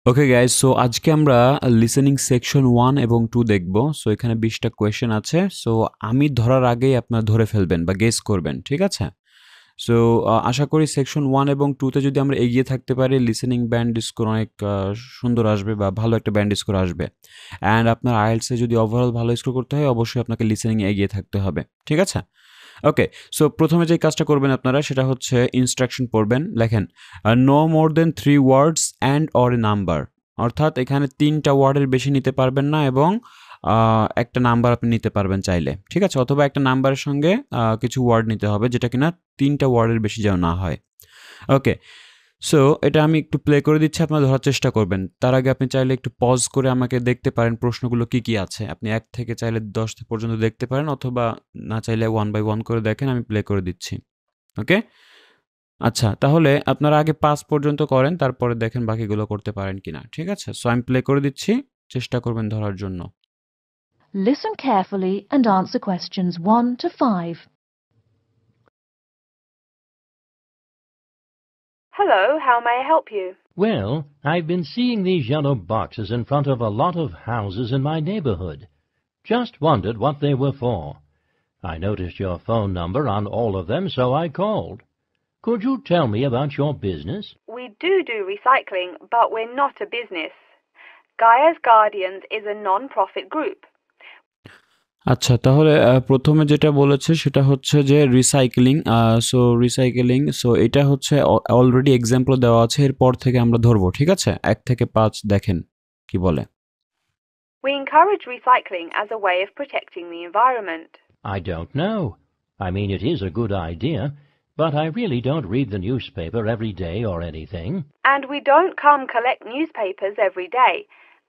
Okay guys, so আজকে আমরা listening section 1 এবং 2 দেখব। সো এখানে 20টা কোয়েশ্চেন আছে। সো আমি ধরার আগেই আপনারা ধরে ফেলবেন বা গেস করবেন, ঠিক আছে? সো আশা করি সেকশন 1 এবং 2 তে যদি আমরা এগিয়ে থাকতে পারি, লিসেনিং ব্যান্ড স্কোর অনেক সুন্দর আসবে বা ভালো একটা ব্যান্ড স্কোর আসবে। অ্যান্ড আপনার আইএলটিএস এ যদি ওভারঅল ভালো স্কোর করতে হয়, অবশ্যই আপনাকে লিসেনিং এ এগিয়ে থাকতে হবে, ঠিক আছে? ওকে, সো প্রথমে যে কাজটা করবেন আপনারা সেটা হচ্ছে ইনস্ট্রাকশন পড়বেন। লেখেন no more than 3 words and or a number. অর্থাৎ এখানে 3টা ওয়ার্ডের বেশি নিতে পারবেন না এবং একটা নাম্বার আপনি নিতে পারবেন চাইলে, ঠিক আছে? অথবা একটা নাম্বারের সঙ্গে কিছু ওয়ার্ড নিতে হবে যেটা কিনা 3টা ওয়ার্ডের বেশি যেন না হয়। ওকে, সো এটা আমি একটু প্লে করে দিচ্ছি, আপনারা ধরার চেষ্টা করবেন। তার আগে আপনি চাইলে একটু পজ করে আমাকে দেখতে পারেন প্রশ্নগুলো কি কি আছে। আপনি 1 থেকে চাইলে 10 পর্যন্ত দেখতে পারেন, অথবা না চাইলে 1 বাই 1 করে দেখেন, আমি প্লে করে দিচ্ছি। ওকে? আচ্ছা, তাহলে আপনারা আগে 5 পর্যন্ত করেন, তারপরে দেখেন বাকিগুলো করতে পারেন কিনা। ঠিক আছে? সো আমি প্লে করে দিচ্ছি, চেষ্টা করবেন ধরার জন্য। Listen carefully and answer questions 1 to 5. Hello, how may I help you? Well, I've been seeing these yellow boxes in front of a lot of houses in my neighborhood. Just wondered what they were for. I noticed your phone number on all of them, so I called. Could you tell me about your business? We do recycling, but we're not a business. Gaia's Guardians is a non-profit group. আচ্ছা, তাহলে প্রথমে যেটা বলেছে সেটা হচ্ছে যে recycling. So এটা হচ্ছে অলরেডি এক্সাম্পল দেওয়া আছে, এরপর থেকে আমরা ধরবো, ঠিক আছে? 1 থেকে 5 দেখেন কি বলে। We encourage recycling as a way of protecting the environment. I don't know. I mean, it is a good idea, but I really don't read the newspaper every day or anything. And we don't come collect newspapers every day.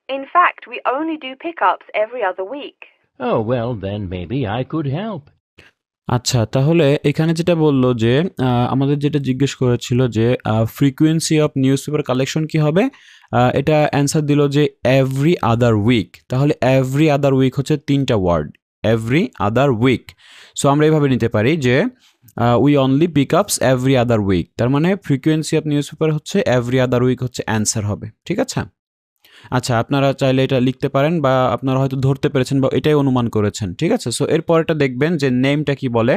In fact, we only do pickups every other week. Oh, well, then maybe I could help. আচ্ছা, তাহলে এখানে যেটা বলল যে আমাদের যেটা জিজ্ঞেস করেছিল যে ফ্রিকোয়েন্সি অফ নিউজপেপার কালেকশন কি হবে? এটা অ্যান্সার দিল যে এভরি আদার উইক। তাহলে এভরি আদার উইক হচ্ছে 3টা word, every other week. So আমরা এভাবে নিতে পারি যে we only pick ups every other week. তার মানে ফ্রিকোয়েন্সি অফ নিউজপেপার হচ্ছে এভরি আদার উইক হচ্ছে অ্যান্সার হবে, ঠিক আছে? আচ্ছা, আপনারা চাইলে এটা লিখতে পারেন বা আপনারা হয়তো ধরতে পেরেছেন বা এটাই অনুমান করেছেন, ঠিক আছে? সো এরপরেরটা দেখবেন যে নেমটা কি বলে।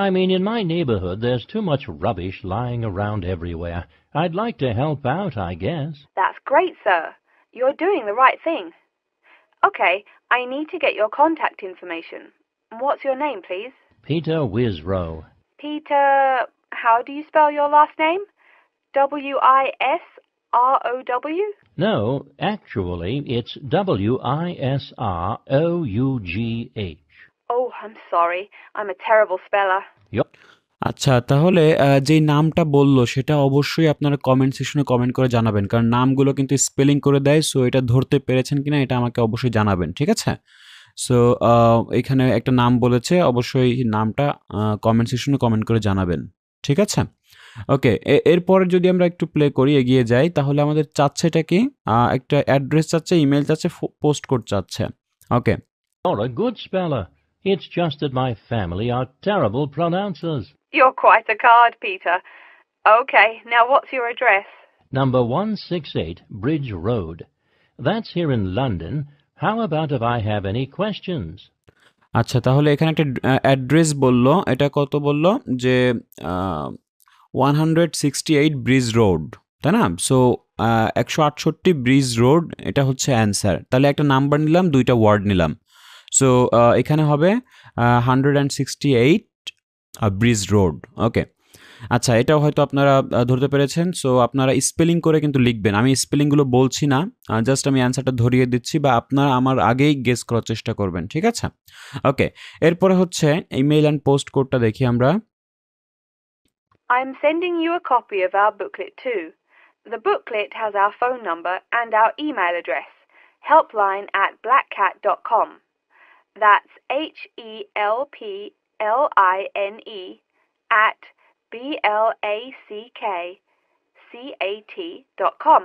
I mean, in my neighborhood, there's too much rubbish lying around everywhere. I'd like to help out, I guess. That's great, sir. You're doing the right thing. Okay, I need to get your contact information. What's your name, please? Peter Wisrow. Peter, how do you spell your last name? Wisrow? No, actually, it's Wisroughh. Oh, I'm sorry. I'm a terrible speller. আচ্ছা, তাহলে যেই নামটা বলল সেটা অবশ্যই আপনারা comment সেকশনে comment করে জানাবেন, কারণ নামগুলো কিন্তু স্পেলিং করে দেয়। সো এটা ধরতে পেরেছেন কিনা এটা আমাকে অবশ্যই জানাবেন, ঠিক আছে? সো এখানে একটা নাম বলেছে, অবশ্যই নামটা কমেন্ট সেকশনে কমেন্ট করে জানাবেন, ঠিক আছে? ওকে, এরপরে যদি আমরা একটু প্লে করি, এগিয়ে যাই, তাহলে আমাদের চাচ্ছে এটা কি? একটা অ্যাড্রেস চাচ্ছে, ইমেল চাচ্ছে, পোস্ট কোড চাচ্ছে। ওকে, You're a good speller. It's just that my family are terrible pronouncers. You're quite a card, Peter. Okay, now what's your address? Number 168 Bridge Road. That's here in London. How about if I have any questions? আচ্ছা, তাহলে এখানে একটা address বলল, এটা কত বলল যে 168 bridge road, তাই না? সো 168 ব্রিজ রোড, এটা হচ্ছে অ্যান্সার। তাহলে একটা নাম্বার নিলাম, 2টা ওয়ার্ড নিলাম। সো এখানে হবে 168 ব্রিজ রোড। ওকে, আচ্ছা, এটাও হয়তো আপনারা ধরতে পেরেছেন। সো আপনারা স্পেলিং করে কিন্তু লিখবেন, আমি স্পেলিংগুলো বলছি না, জাস্ট আমি অ্যান্সারটা ধরিয়ে দিচ্ছি, বা আপনারা আমার আগেই গেস করার চেষ্টা করবেন, ঠিক আছে? ওকে, এরপরে হচ্ছে ইমেইল অ্যান্ড পোস্ট কোডটা দেখি আমরা। I'm sending you a copy of our booklet too. The booklet has our phone number and our email address, helpline@blackcat.com. That's HELPLINE at BLACKCAT.com.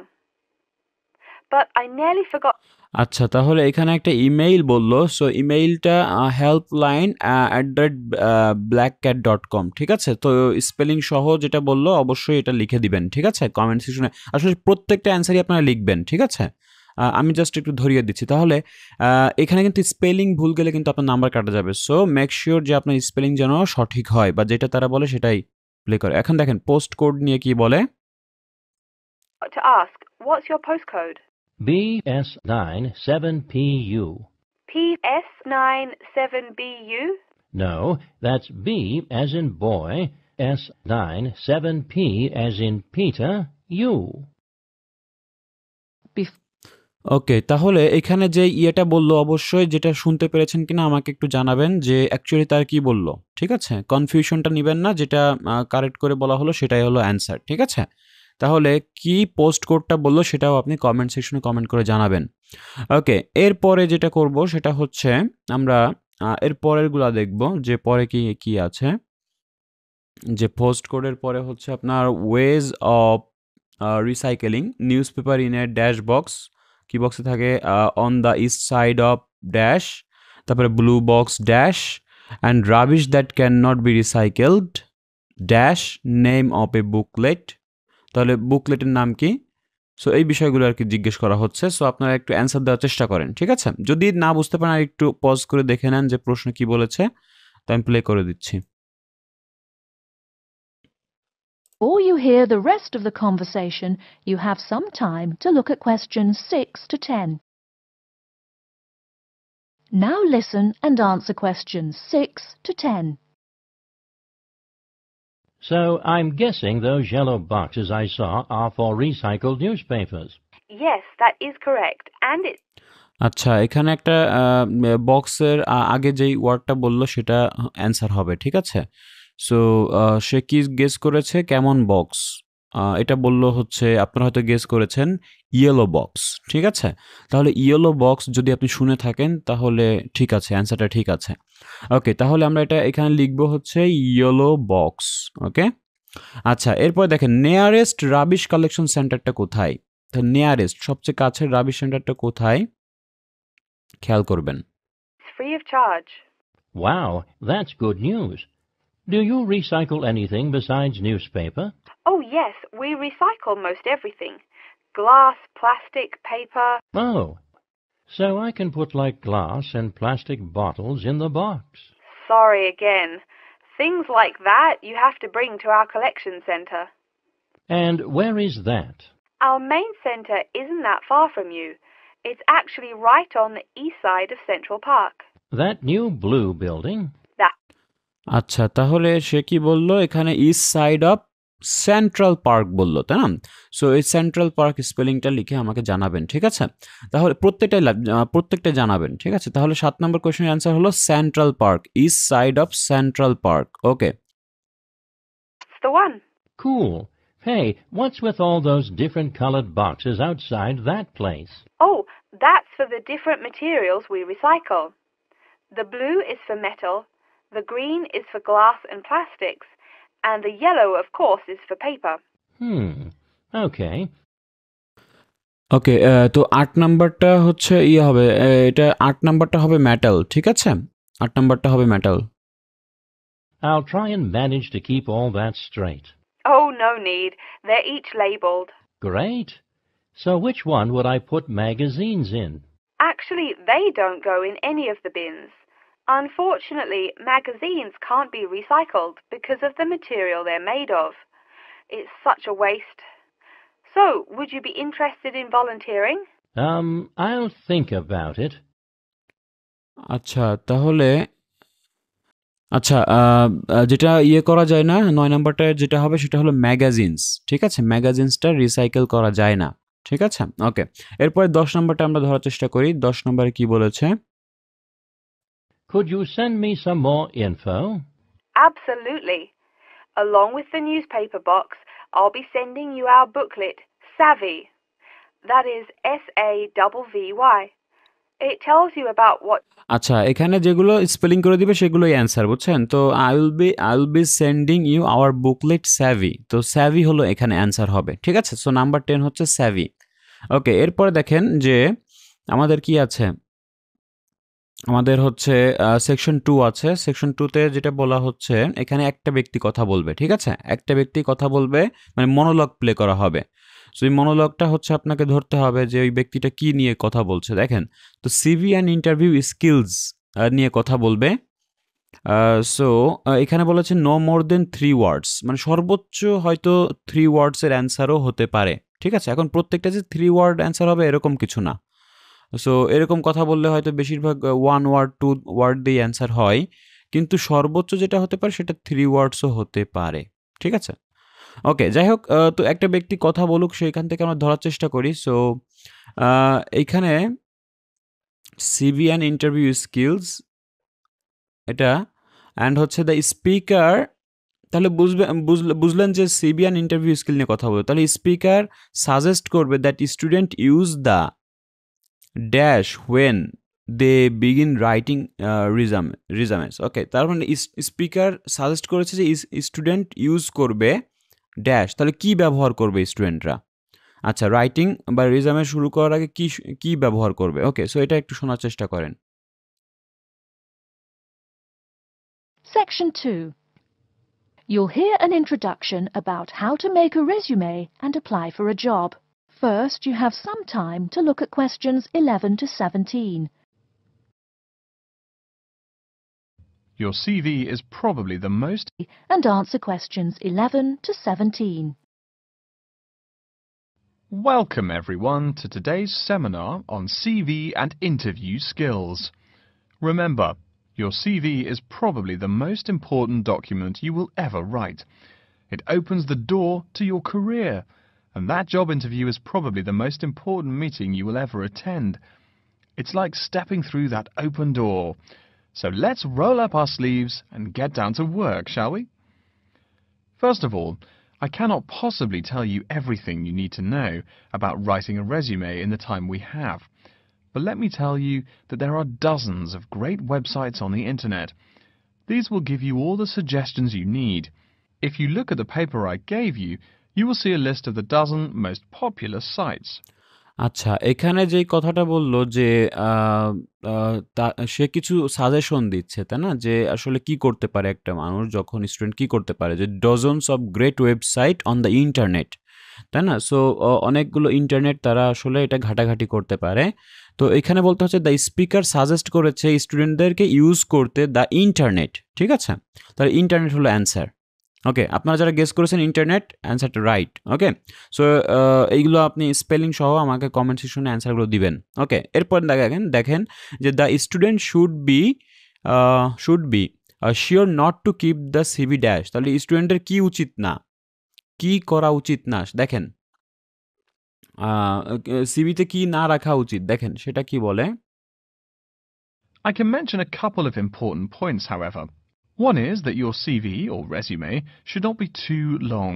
But I nearly forgot. আচ্ছা, তাহলে এখানে একটা email বলল। So ইমেইলটা helpline@blackcat.com, ঠিক আছে? তো spelling সহ যেটা বলল অবশ্যই এটা লিখে দিবেন, ঠিক আছে? কমেন্ট সেকশনে আসলে প্রত্যেকটা অ্যান্সারই আপনারা লিখবেন, ঠিক আছে? আমি জাস্ট একটু ধরিয়ে দিচ্ছি। তাহলে এখানে কিন্তু স্পেলিং ভুল গেলে কিন্তু আপনার নাম্বার কাটা যাবে। সো মেক শিওর যে আপনার স্পেলিং যেন সঠিক হয় বা যেটা তারা বলে সেটাই প্লে করে। এখন দেখেন পোস্ট কোড নিয়ে কি বলে। To ask, what's your postcode? BS97PU. PS97BU? No, that's B as in boy, S97P as in Peter, U. ওকে, তাহলে এখানে যে ইয়েটা বললো অবশ্যই যেটা শুনতে পেরেছেন কিনা আমাকে একটু জানাবেন যে অ্যাকচুয়ালি তার কি বললো, ঠিক আছে? কনফিউশনটা নিবেন না, যেটা কারেক্ট করে বলা হলো সেটাই হলো অ্যান্সার, ঠিক আছে? তাহলে কি পোস্ট কোডটা বললো সেটাও আপনি কমেন্ট সেকশনে কমেন্ট করে জানাবেন। ওকে, এরপরে যেটা করব সেটা হচ্ছে আমরা এর পরেরগুলা দেখব যে পরে কি কি আছে। যে পোস্ট কোডের পরে হচ্ছে আপনার ways of recycling newspaper in a dash box, কি বক্সে থাকে on the east side of dash, তারপরে blue box dash and rubbish that can not be recycled dash name of a booklet. তাহলে বুকলেটের নাম কি? সো এই বিষয়গুলো আর কি জিজ্ঞেস করা হচ্ছে। সো আপনারা একটু অ্যান্সার দেওয়ার চেষ্টা করেন, ঠিক আছে? যদি না বুঝতে পারেন আর একটু পজ করে দেখে নেন যে প্রশ্ন কি বলেছে, তো আমি প্লে করে দিচ্ছি। Before you hear the rest of the conversation, you have some time to look at questions 6 to 10. Now listen and answer questions 6 to 10. So I'm guessing those yellow boxes I saw are for recycled newspapers. Yes, that is correct. And it's আচ্ছা, এখানে একটা বক্সের আগে যেই ওয়ার্ডটা বললো সেটা answer হবে, ঠিক আছে? সো সে কি গেস করেছে? কেমন বক্স? এটা বললো হচ্ছে আপনারা হয়তো গেস করেছেন ইয়েলো বক্স, ঠিক আছে? তাহলে ইয়েলো বক্স যদি আপনি শুনে থাকেন তাহলে ঠিক আছে, অ্যান্সারটা ঠিক আছে। ওকে, তাহলে আমরা এটা এখানে লিখবো হচ্ছে ইয়েলো বক্স। ওকে, আচ্ছা, এরপর দেখেন নিয়ারেস্ট রাবিশ কালেকশন সেন্টারটা কোথায়? নিয়ারেস্ট সবচেয়ে কাছের রাবিশ সেন্টারটা কোথায় খেয়াল করবেন। free of charge. Wow, that's good news. Do you recycle anything besides newspaper? Oh, yes, we recycle most everything. Glass, plastic, paper. Oh, so I can put like glass and plastic bottles in the box. Sorry again. Things like that you have to bring to our collection centre. And where is that? Our main centre isn't that far from you. It's actually right on the east side of Central Park. That new blue building? That আচ্ছা, তাহলে সে কি বললো? এখানে east side of central park বললো, তাই না? So এই central park স্পেলিংটা লিখে আমাকে জানাবেন, ঠিক আছে? তাহলে প্রত্যেকটাই জানাবেন, ঠিক আছে? তাহলে 7 নম্বর কোয়েশ্চেনের অ্যান্সার হলো central park, east side of central park. Okay, that's the one. Cool. Hey, what's with all those different colored boxes outside that place? Oh, that's for the different materials we recycle. The blue is for metal, the green is for glass and plastics, and the yellow, of course, is for paper. Okay. ওকে, তো 8 নাম্বারটা হচ্ছে ইয়ে হবে, এটা 8 নাম্বারটা হবে metal, ঠিক আছে? 8 নাম্বারটা হবে metal. I'll try and manage to keep all that straight. Oh, no need. They're each labelled. Great. So which one would I put magazines in? Actually, they don't go in any of the bins. Unfortunately, magazines can't be recycled because of the material they're made of. It's such a waste. So, would you be interested in volunteering? I'll think about it. আচ্ছা, তাহলে আচ্ছা, যেটা ইয়ে করা যায় না, 9 নাম্বারটা যেটা হবে সেটা হলো ম্যাগাজিনস, ঠিক আছে? ম্যাগাজিনসটা রিসাইকেল করা যায় না, ঠিক আছে? ওকে, এরপরে 10 নাম্বারটা আমরা ধরার চেষ্টা করি। 10 নম্বরে কি বলেছে? Could you send me some more info? Absolutely. Along with the newspaper box, I'll be sending you our booklet, Savvy. That is SAVVY. It tells you about what... আচ্ছা, এখানে যেগুলো স্পেলিং করে দিবে সেগুলোই অ্যান্সার, বুঝছেন? তো I will be sending you our booklet savvy. তো savvy হলো এখানে অ্যান্সার হবে, ঠিক আছে? সো নাম্বার 10 হচ্ছে স্যাভি। ওকে, এরপরে দেখেন যে আমাদের কি আছে? আমাদের হচ্ছে সেকশন 2 আছে। সেকশন 2 তে যেটা বলা হচ্ছে, এখানে একটা ব্যক্তি কথা বলবে, ঠিক আছে? একটা ব্যক্তি কথা বলবে, মানে মনোলগ প্লে করা হবে। সো এই মনোলগটা হচ্ছে আপনাকে ধরতে হবে যে ওই ব্যক্তিটা কি নিয়ে কথা বলছে। দেখেন, তো সিভি অ্যান্ড ইন্টারভিউ স্কিলস নিয়ে কথা বলবে। সো এখানে বলেছে নো মোর দেন 3 ওয়ার্ডস, মানে সর্বোচ্চ হয়তো 3 ওয়ার্ডসের অ্যান্সারও হতে পারে, ঠিক আছে? এখন প্রত্যেকটা যে 3 ওয়ার্ড অ্যান্সার হবে এরকম কিছু না। সো এরকম কথা বললে হয়তো বেশিরভাগ 1 ওয়ার্ড 2 ওয়ার্ড দিয়ে অ্যান্সার হয়, কিন্তু সর্বোচ্চ যেটা হতে পারে সেটা 3 ওয়ার্ডসও হতে পারে, ঠিক আছে? ওকে, যাই হোক, তো একটা ব্যক্তি কথা বলুক, সেইখান থেকে আমরা ধরার চেষ্টা করি। সো এইখানে সিভি অ্যান্ড ইন্টারভিউ স্কিলস এটা, অ্যান্ড হচ্ছে দ্য স্পিকার, তাহলে বুঝলেন যে সিভি অ্যান্ড ইন্টারভিউ স্কিল নিয়ে কথা বলবে, তাহলে স্পিকার সাজেস্ট করবে that student use the dash when they begin writing resumes. Okay, তার মানে স্পিকার সাজেস্ট করেছে যে স্টুডেন্ট ইউজ করবে ড্যাশ, তাহলে কি ব্যবহার করবে স্টুডেন্টরা? আচ্ছা, রাইটিং বা রিজামে শুরু করার আগে কি ব্যবহার করবে? ওকে, সো এটা একটু শোনার চেষ্টা করেন। Section 2. You'll hear an introduction about how to make a resume and apply for a job. First, you have some time to look at questions 11 to 17. Your CV is probably the most And answer questions 11 to 17. Welcome everyone to today's seminar on CV and interview skills. Remember, your CV is probably the most important document you will ever write. It opens the door to your career, and that job interview is probably the most important meeting you will ever attend. It's like stepping through that open door. So let's roll up our sleeves and get down to work, shall we? First of all, I cannot possibly tell you everything you need to know about writing a resume in the time we have. But let me tell you that there are dozens of great websites on the internet. These will give you all the suggestions you need. If you look at the paper I gave you, you will see a list of the dozen most popular sites. আচ্ছা, এখানে যেই কথাটা বলল যে সে কিছু suggestion দিচ্ছে, তাই না? যে আসলে কি করতে পারে একটা মানুষ, যখন স্টুডেন্ট কি করতে পারে, যে dozens of great website on the internet, তাই না? সো অনেকগুলো ইন্টারনেট তারা আসলে এটা ঘাটাঘাটি করতে পারে। তো এখানে বলতে হচ্ছে দ্য স্পিকার সাজেস্ট করেছে স্টুডেন্টদেরকে ইউজ করতে দ্য ইন্টারনেট, ঠিক আছে? তাহলে ইন্টারনেট হলো অ্যান্সার। ওকে, আপনারা যারা গেস করেছেন ইন্টারনেট, অ্যান্সারটা রাইট। ওকে, সো এইগুলো আপনি স্পেলিং সহ আমাকে কমেন্ট সেকশনে অ্যান্সারগুলো দিবেন। ওকে, এরপর দেখেন যে the student should be sure not to keep the CV dash, তাহলে স্টুডেন্টের কি উচিত না, কি করা উচিত না? দেখেন সিভিতে কি না রাখা উচিত, দেখেন সেটা কি বলে। I can mention a couple of important points, however. One is that your CV or resume should not be too long.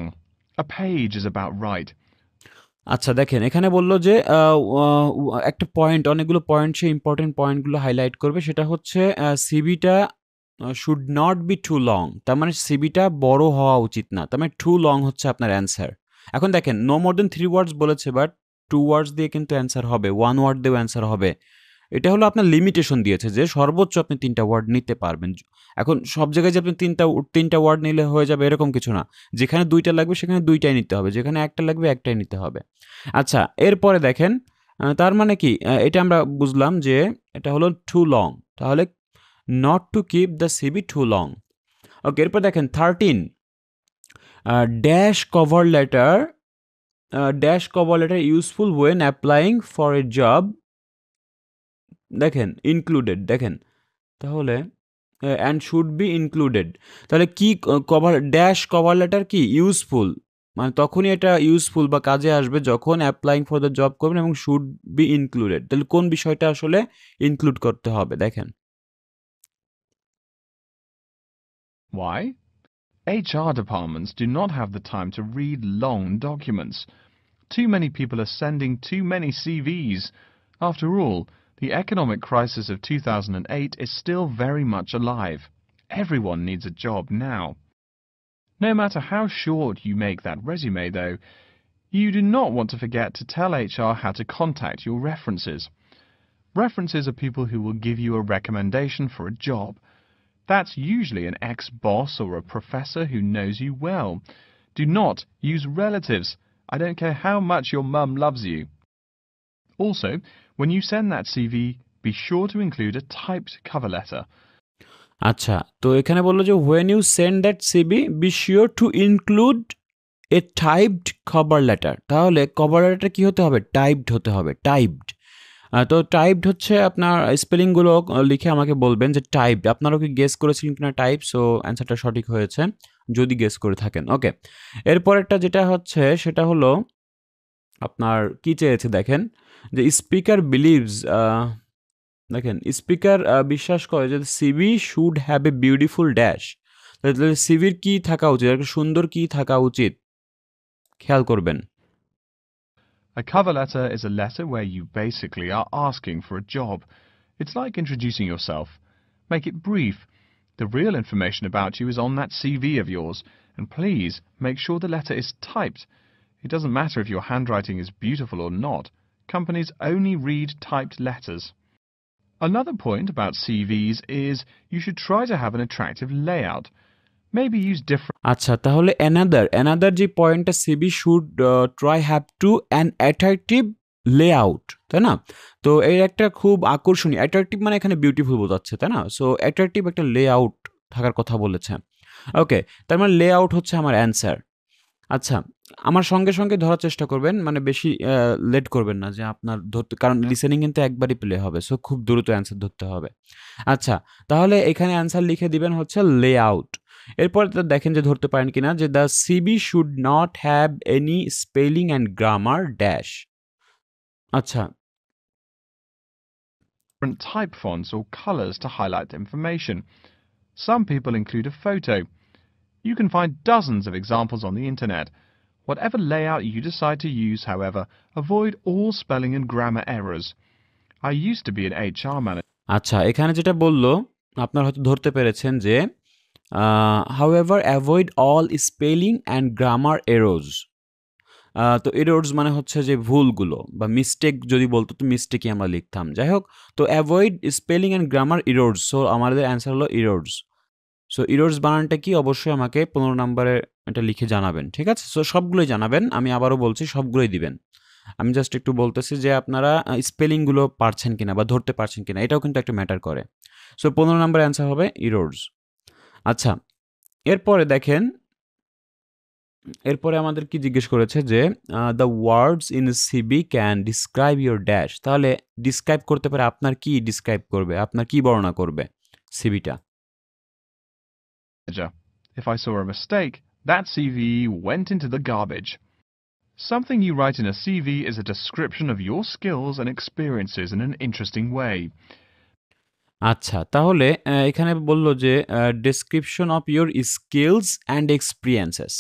A page is about right. আচ্ছা, দেখেন এখানে বলল যে একটা পয়েন্ট, অনেকগুলো পয়েন্ট, সে ইম্পর্টেন্ট পয়েন্টগুলো হাইলাইট করবে। সেটা হচ্ছে সিভিটা should not be too long, তার মানে সিভিটা বড় হওয়া উচিত না, তার মানে টু লং হচ্ছে আপনার অ্যান্সার। এখন দেখেন নো মোর দেন 3 ওয়ার্ডস বলেছে, বাট 2 ওয়ার্ডস দিয়ে কিন্তু অ্যান্সার হবে, 1 ওয়ার্ড দিয়েও অ্যান্সার হবে। এটা হলো আপনার লিমিটেশন দিয়েছে যে সর্বোচ্চ আপনি 3টা ওয়ার্ড নিতে পারবেন। এখন সব জায়গায় যে আপনি 3টা ওয়ার্ড নিলে হয়ে যাবে এরকম কিছু না। যেখানে 2টা লাগবে সেখানে 2টাই নিতে হবে, যেখানে একটা লাগবে একটাই নিতে হবে। আচ্ছা, এরপরে দেখেন তার মানে কি, এটা আমরা বুঝলাম যে এটা হলো টু লং, তাহলে not to keep the CV too long. Okay, এরপর দেখেন 13 dash cover letter useful when applying for a job, দেখেন ইনক্লুডেড, দেখেন তাহলে অ্যান্ড শুড বি ইনক্লুডেড, তাহলে কি ড্যাশ কভার লেটার কি ইউজফুল, মানে তখনই এটা ইউজফুল বা কাজে আসবে যখন অ্যাপ্লাইং ফর দ্য জব করবেন, এবং শুড বি ইনক্লুডেড, তাহলে কোন বিষয়টা আসলে ইনক্লুড করতে হবে দেখেন। Why? HR departments do not have the time to read long documents. Too many people are sending too many CVs. After all, the economic crisis of 2008 is still very much alive. Everyone needs a job now. No matter how short you make that resume, though, you do not want to forget to tell HR how to contact your references. References are people who will give you a recommendation for a job. That's usually an ex-boss or a professor who knows you well. Do not use relatives. I don't care how much your mum loves you. Also, when you send that CV, be sure to include a typed cover letter. আচ্ছা, তো এখানে বললো যে when you send that CV be sure to include a typed cover letter. তাহলে cover letter কি হতে হবে? Typed হতে হবে, টাইপড। তো টাইপড হচ্ছে আপনার স্পেলিংগুলো লিখে আমাকে বলবেন যে টাইপড। আপনারাও কি গেস করেছিলেন কিনা টাইপ? সো অ্যান্সারটা সঠিক হয়েছে যদি গেস করে থাকেন। ওকে, এরপরেরটা যেটা হচ্ছে সেটা হলো আপনার কি চেয়েছে দেখেন, যে স্পিকার বিলিভস, দেখেন স্পিকার বিশ্বাস করে যে CV should have a beautiful dash. তাহলে সিভির কি থাকা উচিত, একটা সুন্দর কি থাকা উচিত, খেয়াল করবেন। A cover letter is a letter where you basically are asking for a job. It's like introducing yourself. Make it brief. The real information about you is on that CV of yours, and please make sure the letter is typed. It doesn't matter if your handwriting is beautiful or not. Companies only read typed letters. Another point about CVs is you should try to have an attractive layout. Maybe use different... আচ্ছা, তাহলে another যে পয়েন্টটা CV should try have to an attractive layout, তাই না? তো এর একটা খুব আকর্ষণীয়, অ্যাট্রাকটিভ মানে এখানে বিউটিফুল বোঝাচ্ছে, তাই না? সো অ্যাট্রাকটিভ একটা লেআউট থাকার কথা বলেছে। ওকে, তার মানে লেআউট হচ্ছে আমার অ্যান্সার। আচ্ছা, আমার সঙ্গে সঙ্গে ধরার চেষ্টা করবেন, মানে বেশি লেট করবেন না যে আপনার ধরতে, কারণ লিসেনিং কিন্তু একবারই প্লে হবে, সো খুব দ্রুত অ্যান্সার ধরতে হবে। আচ্ছা, তাহলে এখানে অ্যান্সার লিখে দিবেন হচ্ছে লেআউট। এরপরে দেখেন যে ধরতে পারেন কিনা, যে the CB should not have any spelling and grammar dash. আচ্ছা, different type fonts or colors to highlight information. Some people include a photo. You can find dozens of examples on the internet. Whatever layout you decide to use, however, avoid all spelling and grammar errors. I used to be an HR manager. আচ্ছা, এখানে যেটা বললো আপনারা হয়তো ধরতে পেরেছেন যে however avoid all spelling and grammar errors. তো এরর্স মানে হচ্ছে যে ভুলগুলো বা মিস্টেক, যদি বলতো তো মিস্টেকই আমরা লিখতাম। যাই হোক, তো avoid spelling and grammar errors. So আমাদের অ্যান্সার হলো এরর্স। সো এরর্স বানানটা কি অবশ্যই আমাকে 15 নম্বরে এটা লিখে জানাবেন, ঠিক আছে? সো সবগুলোই জানাবেন, আমি আবারও বলছি সবগুলোই দিবেন। আমি জাস্ট একটু বলতেছি যে আপনারা স্পেলিংগুলো পারছেন কিনা বা ধরতে পারছেন কিনা, এটাও কিন্তু একটা ম্যাটার করে। সো 15 নম্বর অ্যান্সার হবে এরর্স। আচ্ছা, এরপরে দেখেন, এরপরে আমাদের কি জিজ্ঞেস করেছে যে the words in CB can describe your dash. তাহলে ডিসক্রাইব করতে পারে, আপনার কি ডিসক্রাইব করবে, আপনার কি বর্ণনা করবে সিবিটা? If I saw a mistake, that CV went into the garbage. Something you write in a CV is a description of your skills and experiences in an interesting way. আচ্ছা, তাহলে এখানে বলল যে description of your skills and experiences.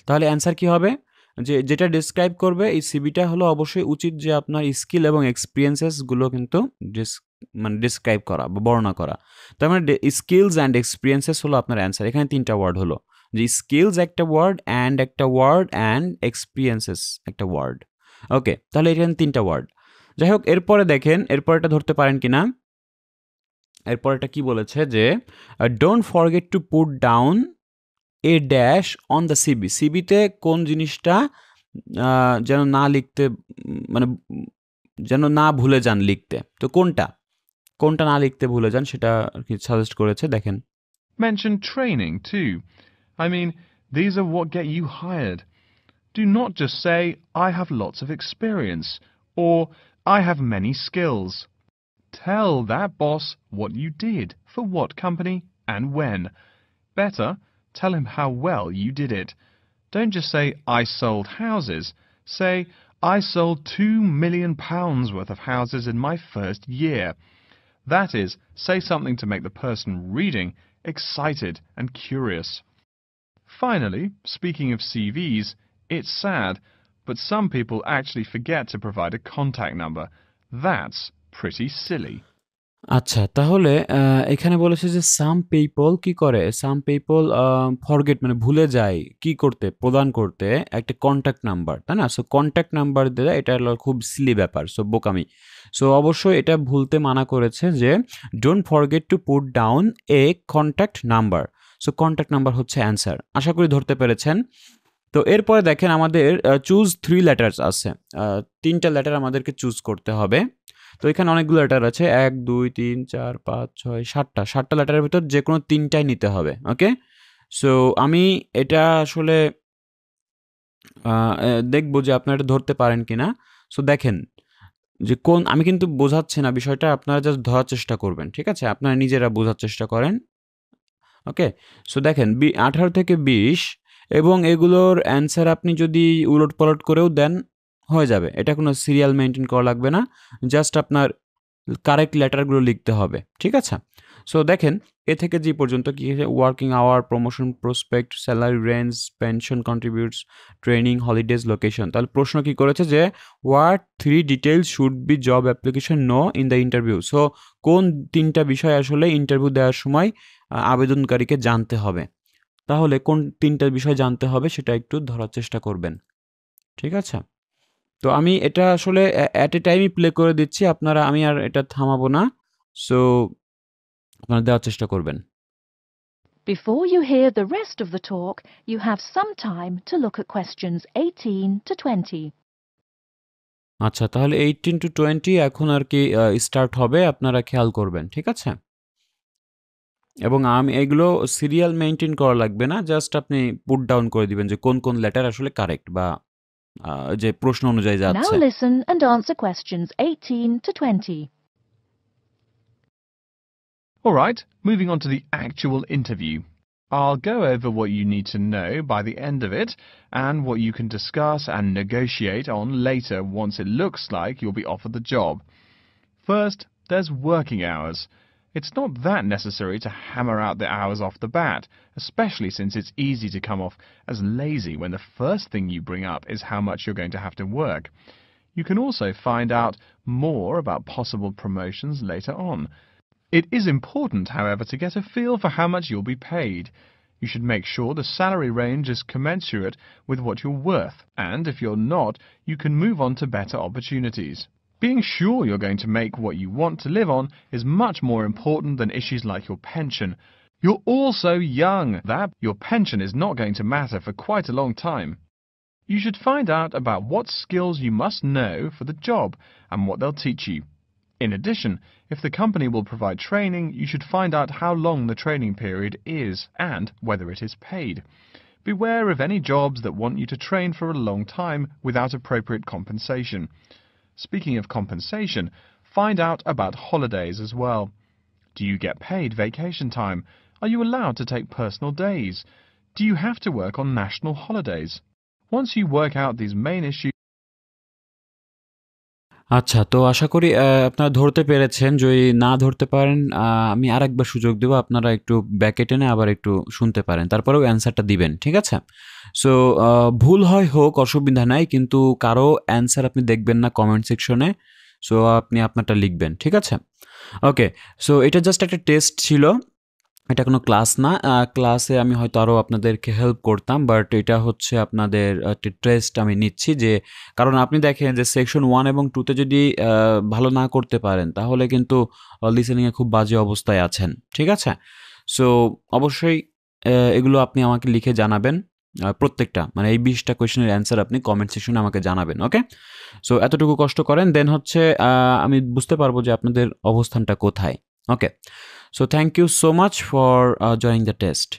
তাহলে answer কি হবে? যে যেটা ডিসক্রাইব করবে এই সিবিটা হলো অবশ্যই উচিত যে আপনার স্কিল এবং এক্সপিরিয়েন্সেসগুলো কিন্তু মানে ডিসক্রাইব করা বা বর্ণনা করা। তার মানে স্কিলস অ্যান্ড এক্সপিরিয়েন্সেস হলো আপনার অ্যান্সার। এখানে 3টা ওয়ার্ড হলো, যে স্কিলস একটা ওয়ার্ড, একটা ওয়ার্ড, অ্যান্ড এক্সপিরিয়েন্সেস একটা ওয়ার্ড। ওকে, তাহলে এখানে 3টা ওয়ার্ড। যাই হোক, এরপরে দেখেন, এরপরটা ধরতে পারেন কিনা। এরপরটা কি বলেছে যে don't forget to put down a dash on the CV. সিবিতে কোন জিনিসটা যেন না লিখতে, মানে যেন না ভুলে যান লিখতে। তো কোনটা না লিখতে ভুলে যান সেটা আর কি সাজেস্ট করেছে, দেখেন। Mention training too. I mean, these are what get you hired. Do not just say, I have lots of experience, or I have many skills. Tell that boss what you did, for what company, and when. Better, tell him how well you did it. Don't just say, I sold houses. Say, I sold £2 million worth of houses in my first year. That is, say something to make the person reading excited and curious. Finally, speaking of CVs, it's sad, but some people actually forget to provide a contact number. That's pretty silly. আচ্ছা, তাহলে এখানে বলেছে যে some people কি করে? Some people forget মানে ভুলে যায় কি করতে? প্রদান করতে একটা কনট্যাক্ট নাম্বার, তাই না? সো কনট্যাক্ট নাম্বার দেয়া এটা হলো খুব সিলি ব্যাপার। সো বোকামি। সো অবশ্যই এটা ভুলতে মানা করেছে যে don't forget to put down A contact number. So contact number হচ্ছে অ্যান্সার। আশা করি ধরতে পেরেছেন। তো এরপরে দেখেন আমাদের চুজ 3 লেটারস আছে। ৩টা লেটার আমাদেরকে চুজ করতে হবে। তো এখানে অনেকগুলো লেটার আছে ১, ২, ৩, ৪, ৫, ৬, ৭টা। ৭টা লেটারের ভিতর যেকোনো ৩টাই নিতে হবে। ওকে? সো আমি এটা আসলে আ দেখব যে আপনারা এটা ধরতে পারেন কিনা। সো দেখেন যে কোন আমি কিন্তু বোঝাচ্ছি না বিষয়টা, আপনারা জাস্ট ধরার চেষ্টা করবেন। ঠিক আছে? আপনারা নিজেরা বোঝার চেষ্টা করেন। ওকে? সো দেখেন ১৮ থেকে ২০ এবং এগুলোর অ্যান্সার আপনি যদি উলটপালট করেও দেন, হয়ে যাবে। এটা কোনো সিরিয়াল মেইনটেইন করা লাগবে না। জাস্ট আপনার কারেক্ট লেটারগুলো লিখতে হবে। ঠিক আছে? সো দেখেন এ থেকে জি পর্যন্ত কি working hour, promotion prospect, salary range, pension contributes, training, holidays, location. তাহলে প্রশ্ন কি করেছে যে what 3 details should be job application no in the interview. So কোন ৩টা বিষয় আসলে ইন্টারভিউ দেওয়ার সময় আবেদনকারীকে জানতে হবে। তাহলে কোন ৩টা বিষয় জানতে হবে সেটা একটু ধরার চেষ্টা করবেন। ঠিক আছে? তো আমি এটা আসলে অ্যাট এ টাইমই প্লে করে দিচ্ছি। আমি আর এটা থামাবো না। সো আপনারা দেওয়ার চেষ্টা করবেন। Before you hear the rest of the talk, you have some time to look at questions 18 to 20. আচ্ছা, তাহলে 18 to 20 এখন আর কি স্টার্ট হবে। আপনারা খেয়াল করবেন। ঠিক আছে? এবং আমি এগুলো সিরিয়াল মেইনটেইন করা লাগবে না। জাস্ট আপনি পুট ডাউন করে দিবেন যে কোন লেটার আসলে কারেক্ট বা যে প্রশ্ন অনুযায়ী Now যাচ্ছে। listen and answer questions 18 to 20. Alright, moving on to the actual interview. I'll go over what you need to know by the end of it and what you can discuss and negotiate on later once it looks like you'll be offered the job. First, there's working hours. It's not that necessary to hammer out the hours off the bat, especially since it's easy to come off as lazy when the first thing you bring up is how much you're going to have to work. You can also find out more about possible promotions later on. It is important, however, to get a feel for how much you'll be paid. You should make sure the salary range is commensurate with what you're worth, and if you're not, you can move on to better opportunities. Being sure you're going to make what you want to live on is much more important than issues like your pension. You're also young, that your pension is not going to matter for quite a long time. You should find out about what skills you must know for the job and what they'll teach you. In addition, if the company will provide training, you should find out how long the training period is and whether it is paid. Beware of any jobs that want you to train for a long time without appropriate compensation. Speaking of compensation, find out about holidays as well. Do you get paid vacation time? Are you allowed to take personal days? Do you have to work on national holidays? Once you work out these main issues, আচ্ছা, তো আশা করি আপনারা ধরতে পেরেছেন। যদি না ধরতে পারেন আমি আরেকবার সুযোগ দেব। আপনারা একটু ব্যাকে টেনে আবার একটু শুনতে পারেন। তারপরেও অ্যান্সারটা দিবেন। ঠিক আছে? সো ভুল হয় হোক অসুবিধা নাই। কিন্তু কারো অ্যান্সার আপনি দেখবেন না কমেন্ট সেকশনে। সো আপনি আপনারটা লিখবেন। ঠিক আছে? ওকে। সো এটা জাস্ট একটা টেস্ট ছিল। এটা কোনো ক্লাস না। ক্লাসে আমি হয়তো আরও আপনাদেরকে হেল্প করতাম। বাট এটা হচ্ছে আপনাদের একটা টেস্ট আমি নিচ্ছি যে কারণ আপনি দেখেন যে সেকশন 1 এবং 2 তে যদি ভালো না করতে পারেন তাহলে কিন্তু লিসেনিংয়ে খুব বাজে অবস্থায় আছেন। ঠিক আছে? সো অবশ্যই এগুলো আপনি আমাকে লিখে জানাবেন। প্রত্যেকটা মানে এই 20টা কোয়েশ্চেনের অ্যান্সার আপনি কমেন্ট সেকশনে আমাকে জানাবেন। ওকে? সো এতটুকু কষ্ট করেন। দেন হচ্ছে আমি বুঝতে পারবো যে আপনাদের অবস্থানটা কোথায়। ওকে? So thank you so much for joining the test.